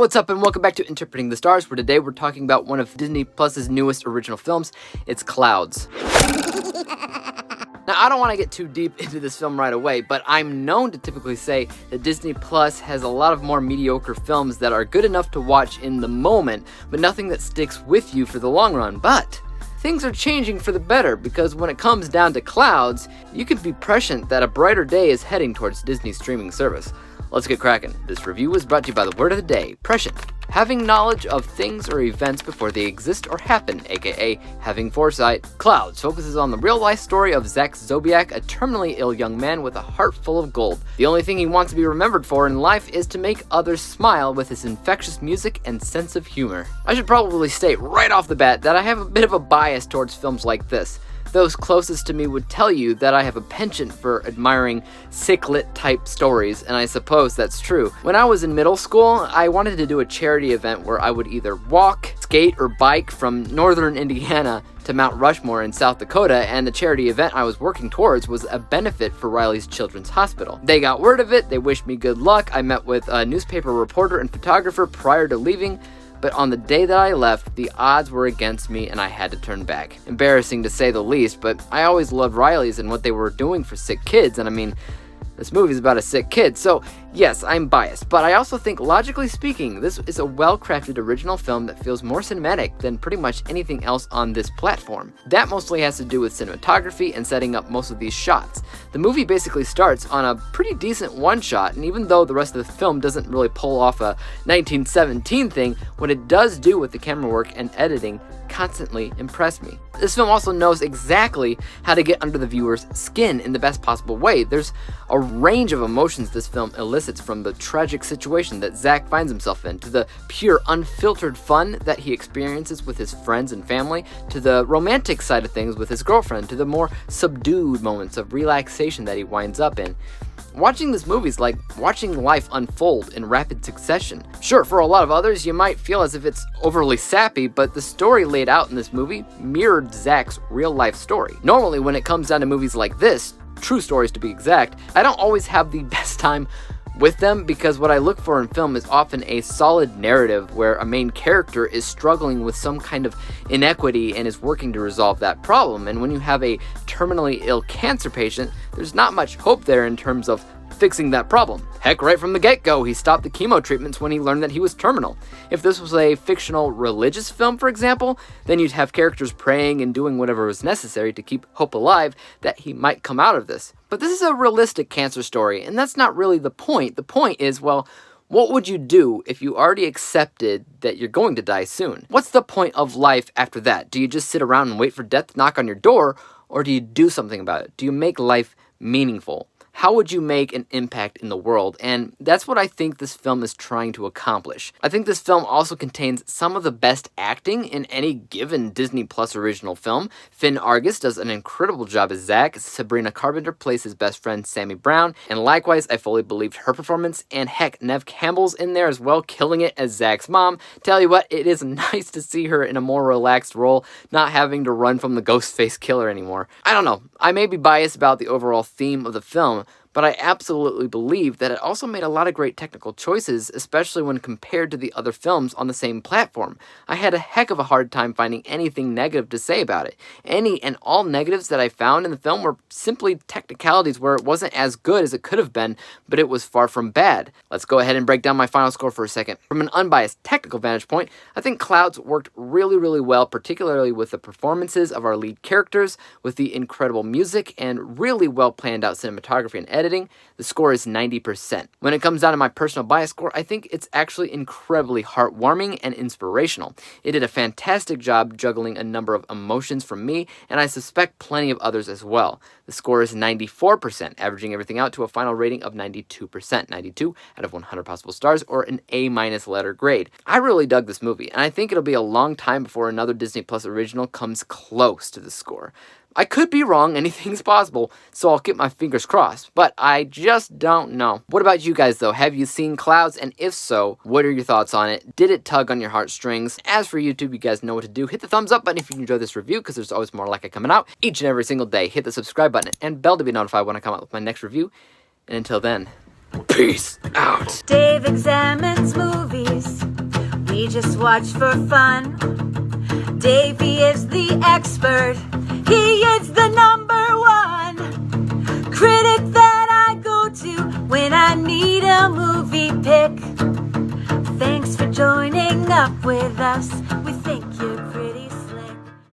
what's up, and welcome back to Interpreting the Stars, where today we're talking about one of Disney Plus's newest original films. It's Clouds. Now, I don't want to get too deep into this film right away, but I'm known to typically say that Disney Plus has a lot of more mediocre films that are good enough to watch in the moment, but nothing that sticks with you for the long run. But things are changing for the better, because when it comes down to Clouds, you can be prescient that a brighter day is heading towards Disney's streaming service. Let's get cracking. This review is brought to you by the word of the day, prescient. Having knowledge of things or events before they exist or happen, aka having foresight. Clouds focuses on the real-life story of Zach Zobiak, a terminally ill young man with a heart full of gold. The only thing he wants to be remembered for in life is to make others smile with his infectious music and sense of humor. I should probably state right off the bat that I have a bit of a bias towards films like this. Those closest to me would tell you that I have a penchant for admiring sicklit type stories, and I suppose that's true. When I was in middle school, I wanted to do a charity event where I would either walk, skate, or bike from northern Indiana to Mount Rushmore in South Dakota, and the charity event I was working towards was a benefit for Riley's Children's Hospital. They got word of it, they wished me good luck. I met with a newspaper reporter and photographer prior to leaving, but on the day that I left, the odds were against me and I had to turn back. Embarrassing to say the least, but I always loved Riley's and what they were doing for sick kids, and I mean, this movie's about a sick kid, so yes, I'm biased, but I also think, logically speaking, this is a well-crafted original film that feels more cinematic than pretty much anything else on this platform. That mostly has to do with cinematography and setting up most of these shots. The movie basically starts on a pretty decent one-shot, and even though the rest of the film doesn't really pull off a 1917 thing, what it does do with the camera work and editing constantly impress me. This film also knows exactly how to get under the viewer's skin in the best possible way. There's a range of emotions this film elicits, from the tragic situation that Zach finds himself in, to the pure unfiltered fun that he experiences with his friends and family, to the romantic side of things with his girlfriend, to the more subdued moments of relaxation that he winds up in. Watching this movie is like watching life unfold in rapid succession. Sure, for a lot of others, you might feel as if it's overly sappy, but the story laid out in this movie mirrored Zach's real-life story. Normally, when it comes down to movies like this, true stories to be exact, I don't always have the best time with them, because what I look for in film is often a solid narrative where a main character is struggling with some kind of inequity and is working to resolve that problem. And when you have a terminally ill cancer patient, there's not much hope there in terms of fixing that problem. Heck, right from the get-go, he stopped the chemo treatments when he learned that he was terminal. If this was a fictional religious film, for example, then you'd have characters praying and doing whatever was necessary to keep hope alive that he might come out of this. But this is a realistic cancer story, and that's not really the point. The point is, well, what would you do if you already accepted that you're going to die soon? What's the point of life after that? Do you just sit around and wait for death to knock on your door, or do you do something about it? Do you make life meaningful? How would you make an impact in the world? And that's what I think this film is trying to accomplish. I think this film also contains some of the best acting in any given Disney Plus original film. Finn Argus does an incredible job as Zach. Sabrina Carpenter plays his best friend Sammy Brown, and likewise, I fully believed her performance. And heck, Neve Campbell's in there as well, killing it as Zach's mom. Tell you what, it is nice to see her in a more relaxed role, not having to run from the Ghostface killer anymore. I don't know, I may be biased about the overall theme of the film, but I absolutely believe that it also made a lot of great technical choices, especially when compared to the other films on the same platform. I had a heck of a hard time finding anything negative to say about it. Any and all negatives that I found in the film were simply technicalities where it wasn't as good as it could have been, but it was far from bad. Let's go ahead and break down my final score for a second. From an unbiased technical vantage point, I think Clouds worked really, really well, particularly with the performances of our lead characters, with the incredible music, and really well planned out cinematography and editing. The score is 90%. When it comes down to my personal bias score, I think it's actually incredibly heartwarming and inspirational. It did a fantastic job juggling a number of emotions from me, and I suspect plenty of others as well. The score is 94%, averaging everything out to a final rating of 92%, 92 out of 100 possible stars, or an A- letter grade. I really dug this movie, and I think it'll be a long time before another Disney Plus original comes close to the score. I could be wrong, anything's possible, so I'll keep my fingers crossed, but I just don't know. What about you guys though? Have you seen Clouds? And if so, what are your thoughts on it? Did it tug on your heartstrings? As for YouTube, you guys know what to do. Hit the thumbs up button if you enjoyed this review, because there's always more like it coming out each and every single day. Hit the subscribe button and bell to be notified when I come out with my next review. And until then, peace out. Dave examines movies. we just watch for fun. Davey is the expert, he is the #1 critic that I go to when I need a movie pick. Thanks for joining up with us.